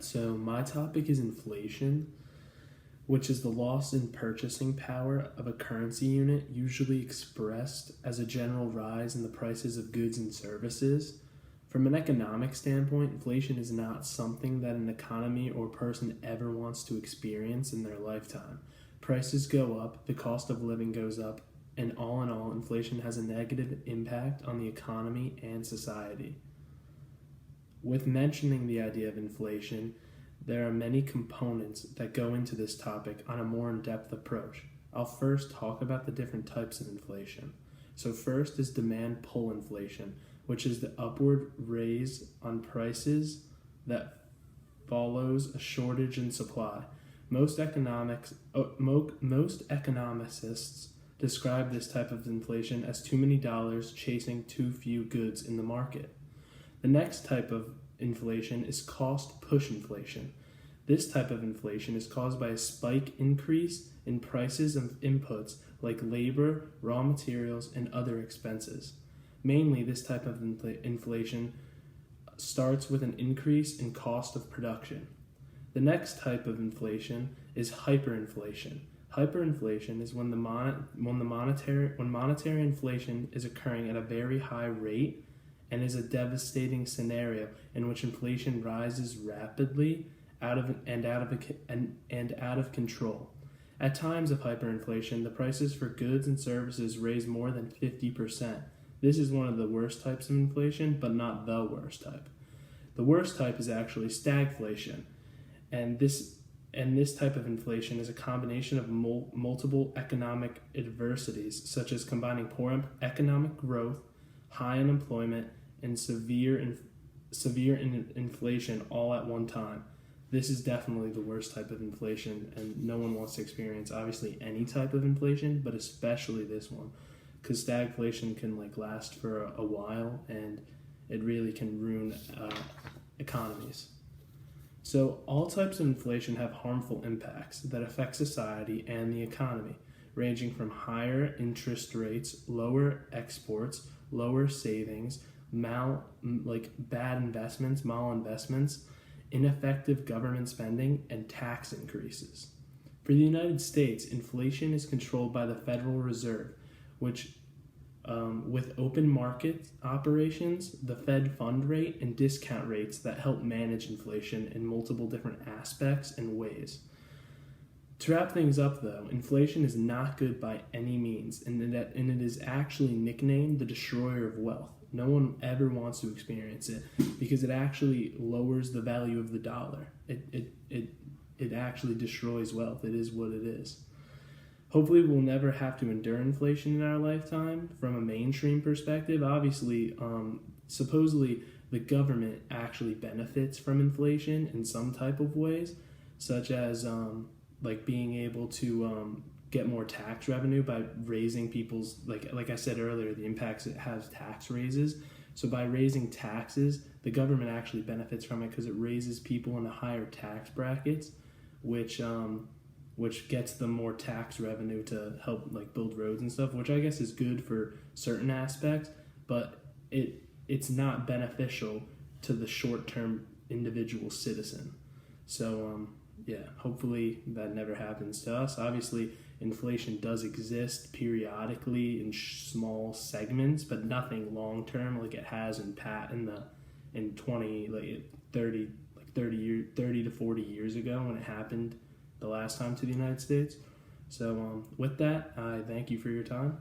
so my topic is inflation, which is the loss in purchasing power of a currency unit, usually expressed as a general rise in the prices of goods and services. From an economic standpoint, inflation is not something that an economy or person ever wants to experience in their lifetime. Prices go up, the cost of living goes up, and all in all, inflation has a negative impact on the economy and society. With mentioning the idea of inflation, there are many components that go into this topic on a more in-depth approach. I'll first talk about the different types of inflation. So first is demand pull inflation, which is the upward raise on prices that follows a shortage in supply. Most economists describe this type of inflation as too many dollars chasing too few goods in the market. The next type of inflation is cost push inflation. This type of inflation is caused by a spike increase in prices of inputs like labor, raw materials, and other expenses. Mainly, this type of inflation starts with an increase in cost of production. The next type of inflation is hyperinflation. Hyperinflation is when monetary inflation is occurring at a very high rate and is a devastating scenario in which inflation rises rapidly out of control. At times of hyperinflation, the prices for goods and services raise more than 50%. This is one of the worst types of inflation, but not the worst type. The worst type is actually stagflation, and this type of inflation is a combination of multiple economic adversities, such as combining poor economic growth, high unemployment, and severe inflation all at one time. This is definitely the worst type of inflation, and no one wants to experience obviously any type of inflation, but especially this one, because stagflation can last for a while, and it really can ruin economies. So all types of inflation have harmful impacts that affect society and the economy, ranging from higher interest rates, lower exports, lower savings, bad investments, malinvestments, ineffective government spending, and tax increases. For the United States, inflation is controlled by the Federal Reserve, which with open market operations, the Fed fund rate, and discount rates that help manage inflation in multiple different aspects and ways. To wrap things up though, inflation is not good by any means, and it is actually nicknamed the destroyer of wealth. No one ever wants to experience it because it actually lowers the value of the dollar. It actually destroys wealth. It is what it is. Hopefully we'll never have to endure inflation in our lifetime from a mainstream perspective. Obviously, supposedly the government actually benefits from inflation in some type of ways, such as being able to get more tax revenue by raising people's, like I said earlier, the impacts it has tax raises. So by raising taxes, the government actually benefits from it because it raises people in the higher tax brackets, which gets them more tax revenue to help build roads and stuff, which I guess is good for certain aspects, but it's not beneficial to the short-term individual citizen. So hopefully that never happens to us. Obviously, inflation does exist periodically in small segments, but nothing long-term like it has in 30 to 40 years ago when it happened the last time to the United States. So with that, I thank you for your time.